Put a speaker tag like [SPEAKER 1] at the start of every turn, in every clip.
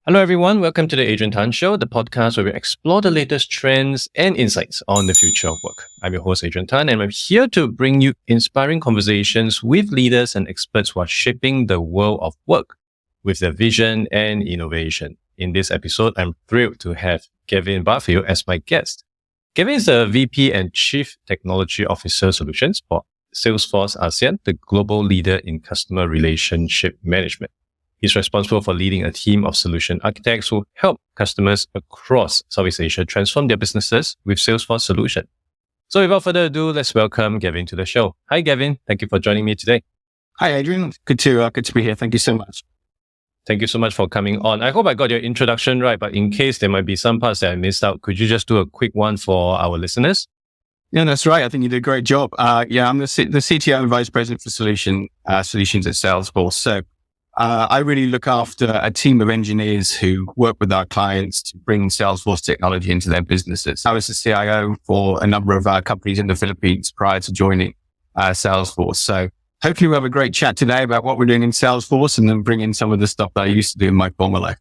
[SPEAKER 1] Hello, everyone. Welcome to the Adrian Tan Show, the podcast where we explore the latest trends and insights on the future of work. I'm your host, Adrian Tan, and I'm here to bring you inspiring conversations with leaders and experts who are shaping the world of work with their vision and innovation. In this episode, I'm thrilled to have Gavin Barfield as my guest. Gavin is the VP and Chief Technology Officer Solutions for Salesforce ASEAN, the global leader in customer relationship management. He's responsible for leading a team of solution architects who help customers across Southeast Asia transform their businesses with Salesforce solution. So without further ado, let's welcome Gavin to the show. Hi, Gavin. Thank you for joining me today.
[SPEAKER 2] Hi, Adrian. Good to be here. Thank you so much.
[SPEAKER 1] Thank you so much for coming on. I hope I got your introduction right, but in case there might be some parts that I missed out, could you just do a quick one for our listeners?
[SPEAKER 2] Yeah, that's right. I think you did a great job. I'm the CTO and Vice President for Solutions at Salesforce. So I really look after a team of engineers who work with our clients to bring Salesforce technology into their businesses. I was the CIO for a number of our companies in the Philippines prior to joining Salesforce. So hopefully we'll have a great chat today about what we're doing in Salesforce and then bring in some of the stuff that I used to do in my former life.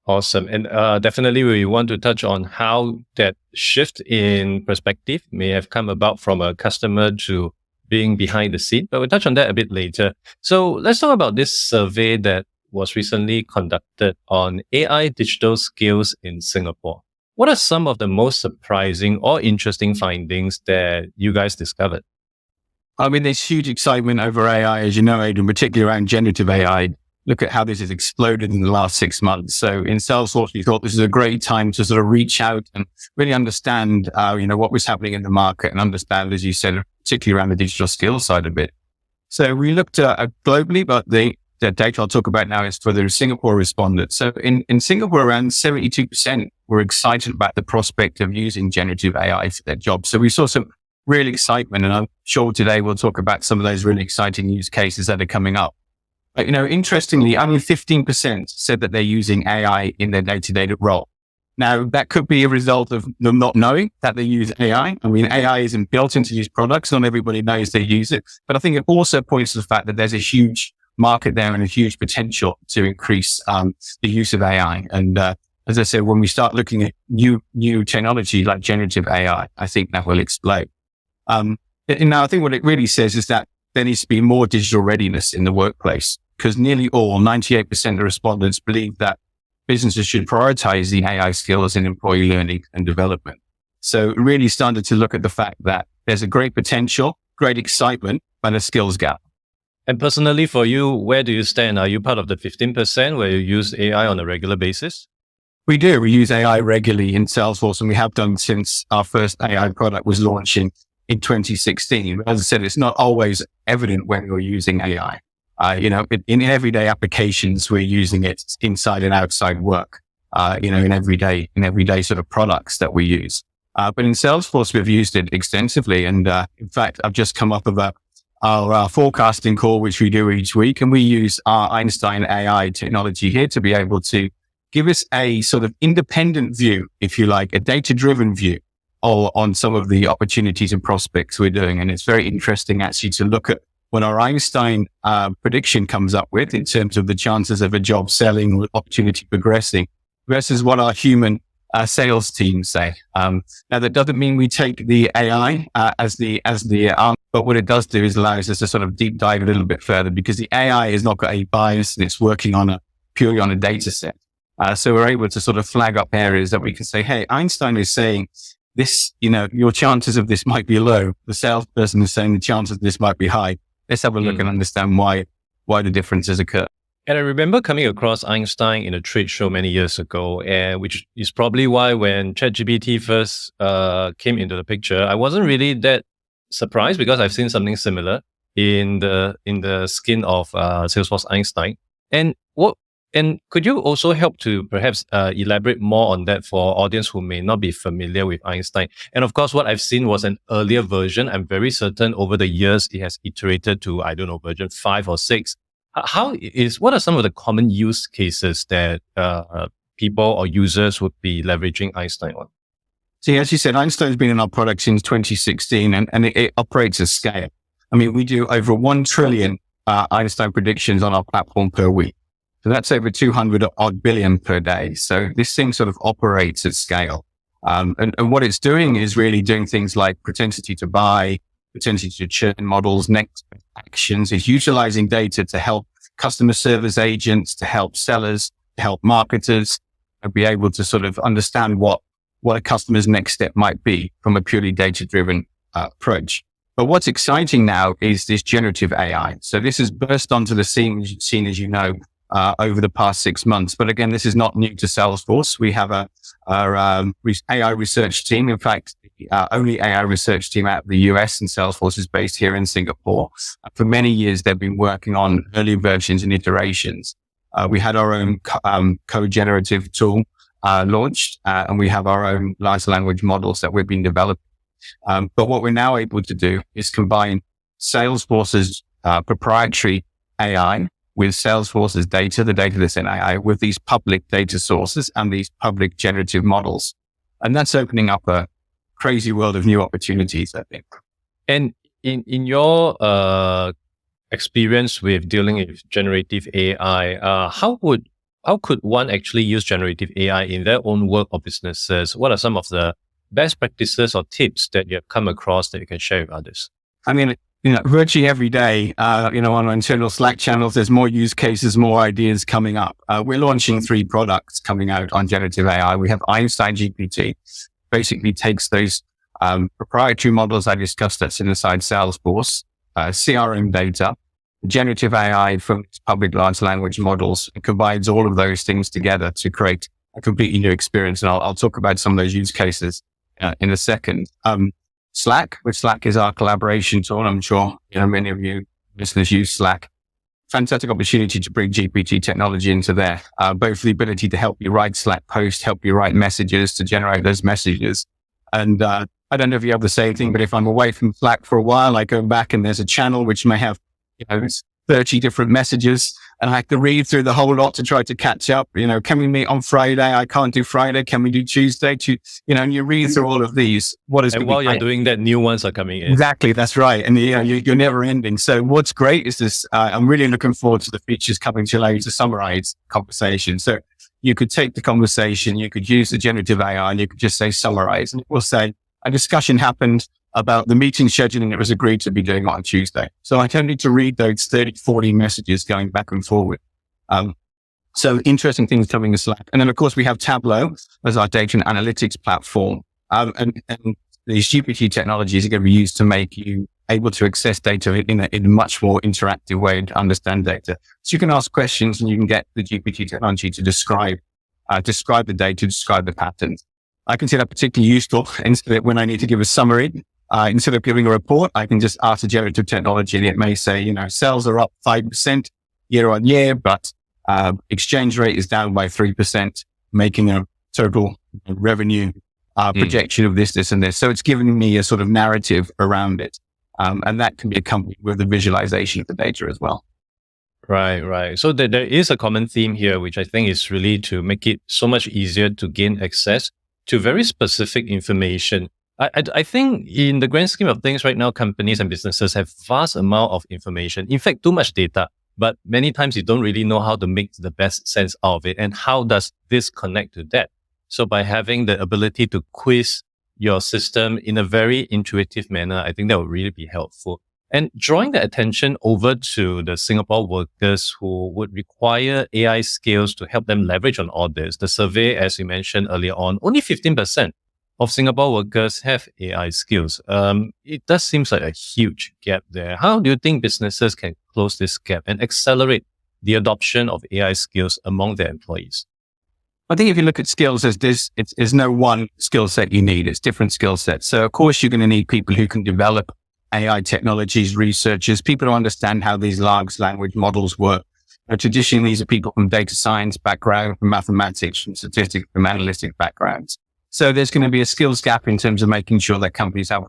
[SPEAKER 1] Awesome. And definitely we want to touch on how that shift in perspective may have come about from a customer to being behind the scene, but we'll touch on that a bit later. So let's talk about this survey that was recently conducted on AI digital skills in Singapore. What are some of the most surprising or interesting findings that you guys discovered?
[SPEAKER 2] I mean, there's huge excitement over AI, as you know, Adrian, particularly around generative AI. Look at how this has exploded in the last 6 months. So in Salesforce, we thought this is a great time to sort of reach out and really understand, what was happening in the market and understand, as you said, particularly around the digital skills side of it. So we looked globally, but the data I'll talk about now is for the Singapore respondents. So in Singapore, around 72% were excited about the prospect of using generative AI for their jobs. So we saw some real excitement, and I'm sure today we'll talk about some of those really exciting use cases that are coming up. But, interestingly, only 15% said that they're using AI in their day-to-day role. Now, that could be a result of them not knowing that they use AI. I mean, AI isn't built into these products. Not everybody knows they use it. But I think it also points to the fact that there's a huge market there and a huge potential to increase the use of AI. And as I said, when we start looking at new technology like generative AI, I think that will explode. Now, I think what it really says is that there needs to be more digital readiness in the workplace, because nearly all, 98% of respondents believe that businesses should prioritize the AI skills in employee learning and development. So really started to look at the fact that there's a great potential, great excitement, but a skills gap.
[SPEAKER 1] And personally for you, where do you stand? Are you part of the 15% where you use AI on a regular basis?
[SPEAKER 2] We do. We use AI regularly in Salesforce, and we have done since our first AI product was launched in 2016. As I said, it's not always evident when you're using AI. In everyday applications, we're using it inside and outside work, in everyday sort of products that we use. But in Salesforce, we've used it extensively. And, in fact, I've just come up with our forecasting call, which we do each week. And we use our Einstein AI technology here to be able to give us a sort of independent view, if you like, a data-driven view on some of the opportunities and prospects we're doing. And it's very interesting actually to look at what our Einstein prediction comes up with in terms of the chances of a job selling or opportunity progressing versus what our human sales teams say. Now that doesn't mean we take the AI as the answer, but what it does do is allows us to sort of deep dive a little bit further, because the AI has not got a bias and it's working purely on a data set. So we're able to sort of flag up areas that we can say, hey, Einstein is saying this, your chances of this might be low. The salesperson is saying the chances of this might be high. Let's have a look and understand why the differences occur.
[SPEAKER 1] And I remember coming across Einstein in a trade show many years ago, which is probably why when ChatGPT first came into the picture, I wasn't really that surprised, because I've seen something similar in the skin of Salesforce Einstein. And could you also help to perhaps elaborate more on that for audience who may not be familiar with Einstein? And of course, what I've seen was an earlier version. I'm very certain over the years it has iterated to, version 5 or 6. What are some of the common use cases that people or users would be leveraging Einstein on?
[SPEAKER 2] See, as you said, Einstein's been in our product since 2016, and it operates at scale. I mean, we do over 1 trillion Einstein predictions on our platform per week. So that's over 200 odd billion per day. So this thing sort of operates at scale. And what it's doing is really doing things like propensity to buy, propensity to churn models, next actions. It's utilizing data to help customer service agents, to help sellers, to help marketers, and be able to sort of understand what a customer's next step might be from a purely data-driven approach. But what's exciting now is this generative AI. So this has burst onto the scene, as you know, over the past 6 months. But again, this is not new to Salesforce. We have our AI research team. In fact, the only AI research team out of the US, and Salesforce is based here in Singapore. For many years, they've been working on early versions and iterations. We had our own co-generative tool launched, and we have our own large language models that we've been developing. But what we're now able to do is combine Salesforce's proprietary AI with Salesforce's data, the data that's in AI, with these public data sources and these public generative models. And that's opening up a crazy world of new opportunities, I think.
[SPEAKER 1] And in your experience with dealing with generative AI, how could one actually use generative AI in their own work or businesses? What are some of the best practices or tips that you have come across that you can share with others?
[SPEAKER 2] I mean, virtually every day, on our internal Slack channels, there's more use cases, more ideas coming up. We're launching 3 products coming out on generative AI. We have Einstein GPT, basically takes those proprietary models I discussed that's inside Salesforce, CRM data, generative AI from public large language models, and combines all of those things together to create a completely new experience. And I'll talk about some of those use cases in a second. Slack, which Slack is our collaboration tool. I'm sure many of you listeners use Slack. Fantastic opportunity to bring GPT technology into there, both the ability to help you write Slack posts, help you write messages, to generate those messages. And I don't know if you have the same thing, but if I'm away from Slack for a while, I go back and there's a channel which may have 30 different messages, and I have to read through the whole lot to try to catch up. Can we meet on Friday? I can't do Friday. Can we do Tuesday? And you read through all of these.
[SPEAKER 1] And while you're doing that, new ones are coming in.
[SPEAKER 2] Exactly. That's right. And you're never ending. So what's great is this, I'm really looking forward to the features coming to allow you to summarize conversation. So you could take the conversation, you could use the generative AI, and you could just say summarize, and it will say a discussion happened about the meeting scheduling that was agreed to be doing on Tuesday. So I don't need to read those 30, 40 messages going back and forward. So interesting things coming to Slack. And then, of course, we have Tableau as our data and analytics platform. And these GPT technologies are going to be used to make you able to access data in a much more interactive way and to understand data. So you can ask questions and you can get the GPT technology to describe the data, describe the patterns. I consider that particularly useful when I need to give a summary. Instead of giving a report, I can just ask the generative technology, and it may say, sales are up 5% year on year, but exchange rate is down by 3%, making a total revenue projection of this, and this. So it's giving me a sort of narrative around it. And that can be accompanied with the visualization of the data as well.
[SPEAKER 1] Right. So there is a common theme here, which I think is really to make it so much easier to gain access to very specific information. I think in the grand scheme of things right now, companies and businesses have vast amount of information. In fact, too much data, but many times you don't really know how to make the best sense out of it. And how does this connect to that? So by having the ability to quiz your system in a very intuitive manner, I think that would really be helpful. And drawing the attention over to the Singapore workers who would require AI skills to help them leverage on all this. The survey, as you mentioned earlier on, only 15% of Singapore workers have AI skills. It does seem like a huge gap there. How do you think businesses can close this gap and accelerate the adoption of AI skills among their employees?
[SPEAKER 2] I think if you look at skills, there's no one skill set you need. It's different skill sets. So of course you're going to need people who can develop AI technologies, researchers, people who understand how these large language models work. Traditionally, these are people from data science background, from mathematics, from statistics, from analytic backgrounds. So there's going to be a skills gap in terms of making sure that companies have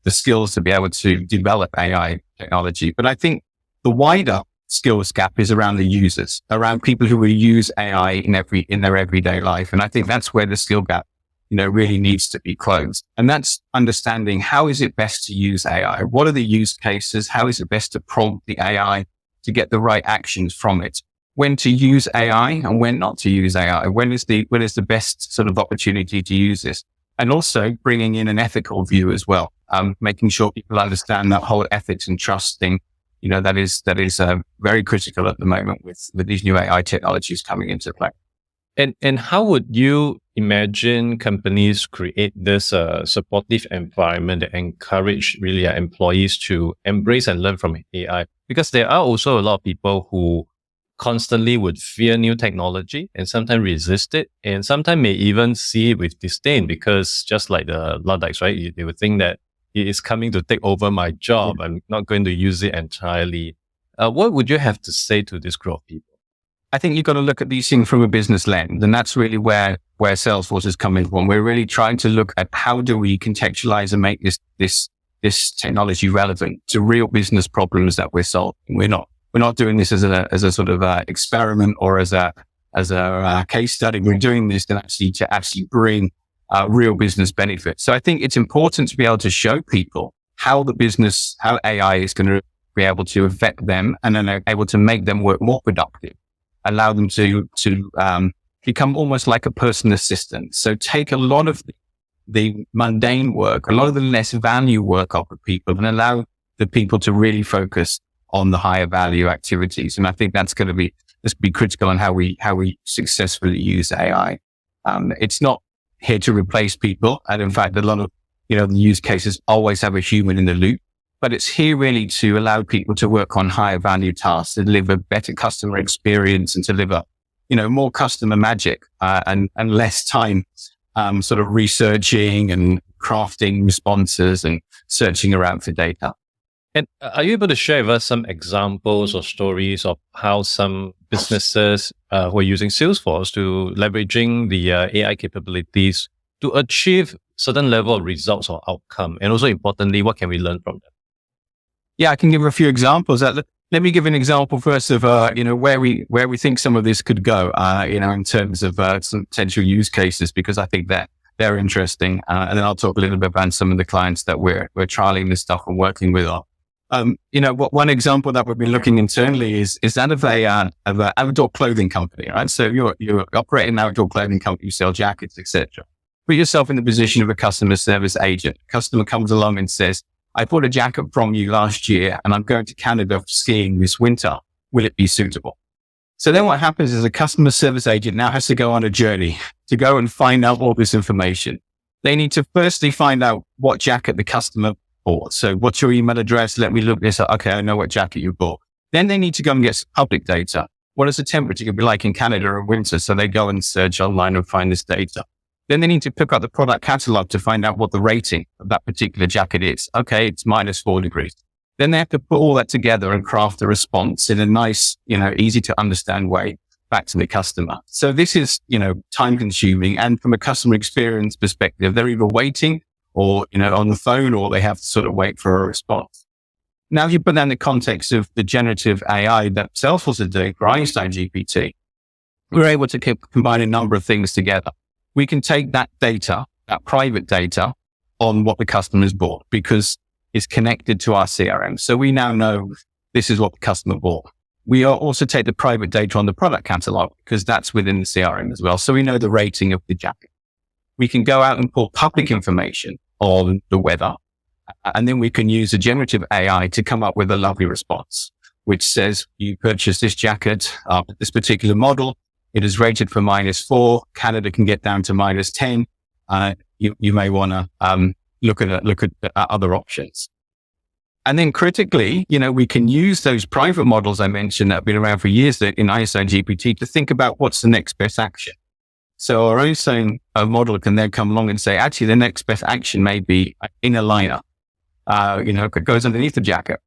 [SPEAKER 2] the skills to be able to develop AI technology. But I think the wider skills gap is around the users, around people who will use AI in their everyday life. And I think that's where the skill gap, really needs to be closed. And that's understanding how is it best to use AI? What are the use cases? How is it best to prompt the AI to get the right actions from it? when to use AI and when not to use AI. When is the best sort of opportunity to use this? And also bringing in an ethical view as well, making sure people understand that whole ethics and trust thing. That is very critical at the moment with these new AI technologies coming into play.
[SPEAKER 1] And how would you imagine companies create this supportive environment that encourage really employees to embrace and learn from AI? Because there are also a lot of people who constantly would fear new technology and sometimes resist it, and sometimes may even see it with disdain because just like the Luddites, right? They would think that it is coming to take over my job. I'm not going to use it entirely. What would you have to say to this group of people?
[SPEAKER 2] I think you've got to look at these things from a business lens, and that's really where Salesforce is coming from. We're really trying to look at how do we contextualize and make this technology relevant to real business problems that we're solving. We're not doing this as a sort of experiment or as a case study. We're doing this to actually bring real business benefits. So I think it's important to be able to show people how AI is going to be able to affect them, and then able to make them work more productive, allow them to become almost like a personal assistant. So take a lot of the mundane work, a lot of the less value work off of people, and allow the people to really focus on the higher value activities. And I think that's going to be critical on how we successfully use AI. It's not here to replace people. And in fact, a lot of, the use cases always have a human in the loop, but it's here really to allow people to work on higher value tasks, to deliver better customer experience and deliver, more customer magic, and less time, sort of researching and crafting responses and searching around for data.
[SPEAKER 1] And are you able to share with us some examples or stories of how some businesses who are using Salesforce to leveraging the AI capabilities to achieve certain level of results or outcome? And also importantly, what can we learn from them?
[SPEAKER 2] Yeah, I can give a few examples. Let me give an example first of where we think some of this could go. In terms of some potential use cases, because I think that they're interesting. And then I'll talk a little bit about some of the clients that we're trialing this stuff and working with. One example that we've been looking internally is that of an outdoor clothing company, right? So you're operating an outdoor clothing company, you sell jackets, etc. Put yourself in the position of a customer service agent. Customer comes along and says, I bought a jacket from you last year and I'm going to Canada for skiing this winter. Will it be suitable? So then what happens is a customer service agent now has to go on a journey to go and find out all this information. They need to firstly find out what jacket the customer bought. So what's your email address? Let me look this up. Okay, I know what jacket you bought. Then they need to go and get some public data. What is the temperature going to be like in Canada in winter? So they go and search online and find this data. Then they need to pick up the product catalog to find out what the rating of that particular jacket is. Okay, it's -4 degrees. Then they have to put all that together and craft a response in a nice, easy to understand way back to the customer. So this is, time consuming. And from a customer experience perspective, they're either waiting or, on the phone, or they have to sort of wait for a response. Now you put that in the context of the generative AI that Salesforce is doing for Einstein GPT. We're able to combine a number of things together. We can take that data, that private data, on what the customer's bought because it's connected to our CRM. So we now know this is what the customer bought. We also take the private data on the product catalog because that's within the CRM as well. So we know the rating of the jacket. We can go out and pull public information on the weather, and then we can use a generative AI to come up with a lovely response, which says you purchased this jacket, this particular model. It is rated for -4. Canada can get down to -10. You may want to look at other options. And then critically, we can use those private models I mentioned that have been around for years in Einstein GPT to think about what's the next best action. So our Einstein model can then come along and say, actually, the next best action may be an inner liner. It goes underneath the jacket.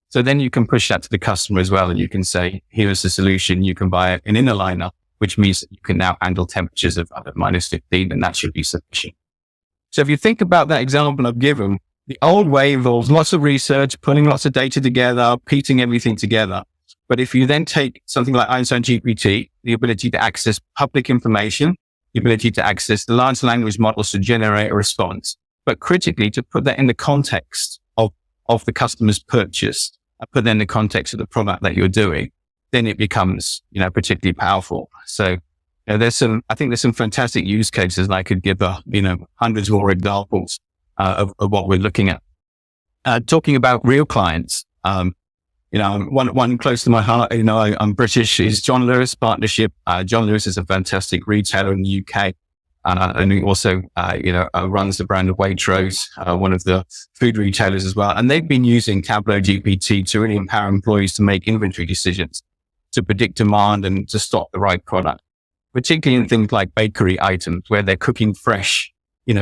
[SPEAKER 2] So then you can push that to the customer as well. And you can say, here's the solution. You can buy an inner liner, which means that you can now handle temperatures of -15, and that should be sufficient. So if you think about that example I've given, the old way involves lots of research, putting lots of data together, piecing everything together. But if you then take something like Einstein GPT, the ability to access public information, the ability to access the large language models to generate a response, but critically to put that in the context of the customer's purchase, and put that in the context of the product that you're doing, then it becomes, particularly powerful. So I think there's some fantastic use cases, and I could give, hundreds more examples of what we're looking at. Talking about real clients, one close to my heart, I'm British, is John Lewis Partnership. John Lewis is a fantastic retailer in the UK. And he also, runs the brand of Waitrose, one of the food retailers as well. And they've been using Tableau GPT to really empower employees to make inventory decisions, to predict demand and to stock the right product, particularly in things like bakery items where they're cooking fresh,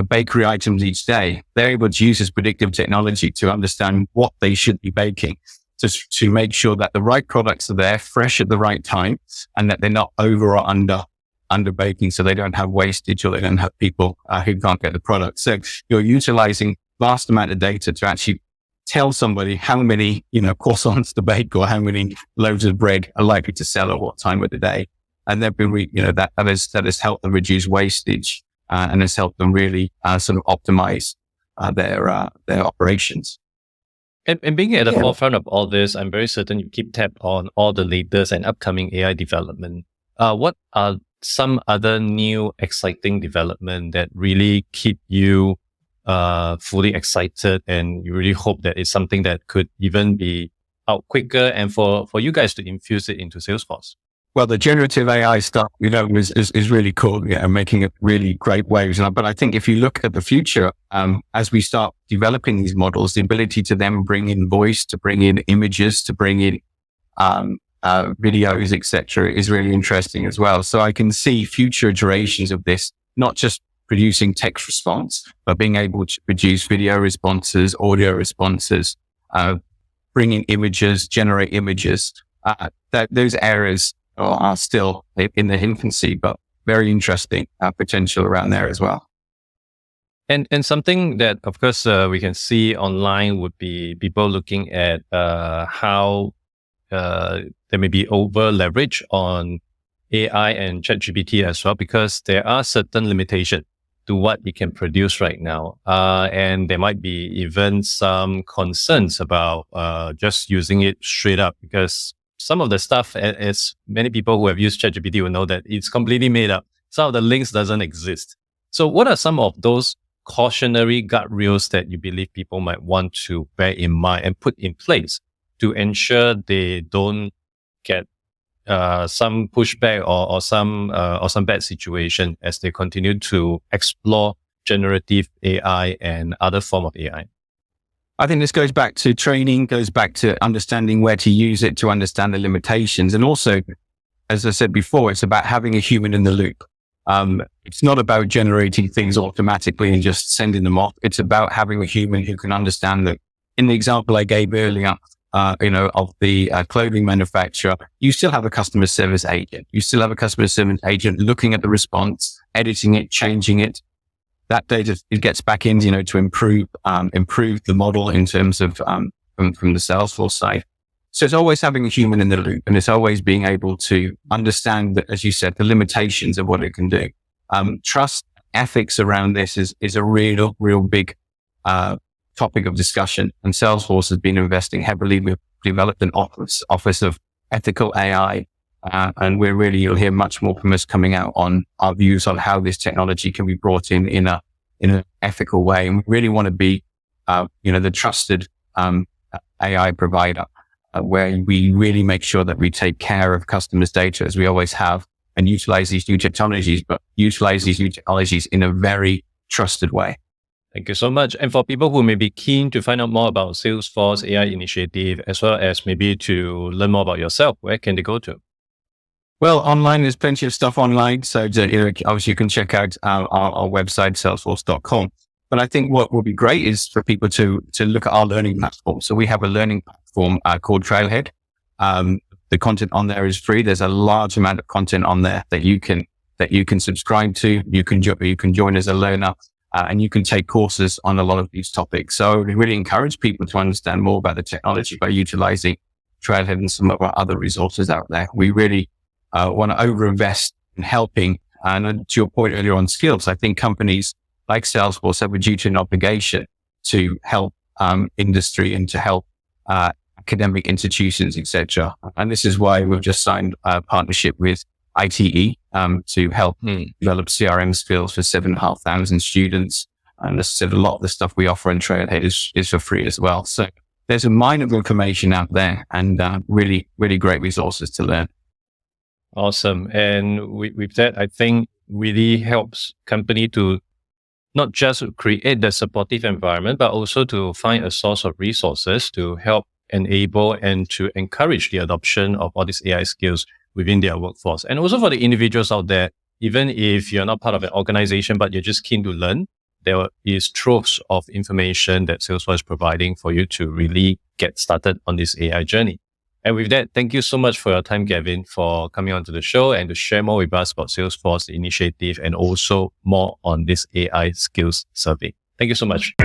[SPEAKER 2] bakery items each day. They're able to use this predictive technology to understand what they should be baking, to make sure that the right products are there, fresh at the right time, and that they're not over or under baking, so they don't have wastage or they don't have people who can't get the product. So you're utilizing vast amount of data to actually tell somebody how many, croissants to bake or how many loaves of bread are likely to sell at what time of the day. And they've been, that has helped them reduce wastage and has helped them really sort of optimize their operations.
[SPEAKER 1] And being at the forefront of all this, I'm very certain you keep tab on all the latest and upcoming AI development. What are some other new exciting development that really keep you fully excited, and you really hope that it's something that could even be out quicker and for you guys to infuse it into Salesforce?
[SPEAKER 2] Well, the generative AI stuff, is really cool, making it really great waves. But I think if you look at the future, as we start developing these models, the ability to then bring in voice, to bring in images, to bring in videos, etc., is really interesting as well. So I can see future iterations of this, not just producing text response, but being able to produce video responses, audio responses, bring in images, generate images. Those areas are still in the infancy, but very interesting potential around there as well.
[SPEAKER 1] And something that, of course, we can see online would be people looking at how there may be over leverage on AI and ChatGPT as well, because there are certain limitations to what it can produce right now. And there might be even some concerns about just using it straight up, because some of the stuff, as many people who have used ChatGPT will know, that it's completely made up. Some of the links doesn't exist. So what are some of those cautionary guardrails that you believe people might want to bear in mind and put in place to ensure they don't get some pushback or some bad situation as they continue to explore generative AI and other form of AI?
[SPEAKER 2] I think this goes back to training, goes back to understanding where to use it, to understand the limitations. And also, as I said before, it's about having a human in the loop. It's not about generating things automatically and just sending them off. It's about having a human who can understand that. In the example I gave earlier, of the clothing manufacturer, you still have a customer service agent. You still have a customer service agent looking at the response, editing it, changing it. That data, it gets back in, to improve the model in terms of, from the Salesforce side. So it's always having a human in the loop, and it's always being able to understand that, as you said, the limitations of what it can do. Trust, ethics around this is a real big, topic of discussion. And Salesforce has been investing heavily. We've developed an office of ethical AI. And you'll hear much more from us coming out on our views on how this technology can be brought in an ethical way. And we really want to be, the trusted, AI provider, where we really make sure that we take care of customers' data as we always have, and utilize these new technologies, but utilize these new technologies in a very trusted way.
[SPEAKER 1] Thank you so much. And for people who may be keen to find out more about Salesforce AI initiative, as well as maybe to learn more about yourself, where can they go to?
[SPEAKER 2] Well, online, there's plenty of stuff online. So obviously you can check out our website, salesforce.com. But I think what will be great is for people to look at our learning platform. So we have a learning platform called Trailhead. The content on there is free. There's a large amount of content on there that you can subscribe to. You can join as a learner, and you can take courses on a lot of these topics. So we really encourage people to understand more about the technology by utilizing Trailhead and some of our other resources out there. We really want to overinvest in helping. And to your point earlier on skills, I think companies like Salesforce have a duty and obligation to help industry and to help academic institutions, etc. And this is why we've just signed a partnership with ITE to help develop CRM skills for 7,500 students. And as I said, a lot of the stuff we offer in Trailhead is for free as well. So there's a mine of information out there, and really, really great resources to learn.
[SPEAKER 1] Awesome. And with that, I think really helps company to not just create the supportive environment, but also to find a source of resources to help enable and to encourage the adoption of all these AI skills within their workforce. And also for the individuals out there, even if you're not part of an organization, but you're just keen to learn, there is troves of information that Salesforce is providing for you to really get started on this AI journey. And with that, thank you so much for your time, Gavin, for coming onto the show and to share more with us about Salesforce initiative and also more on this AI skills survey. Thank you so much.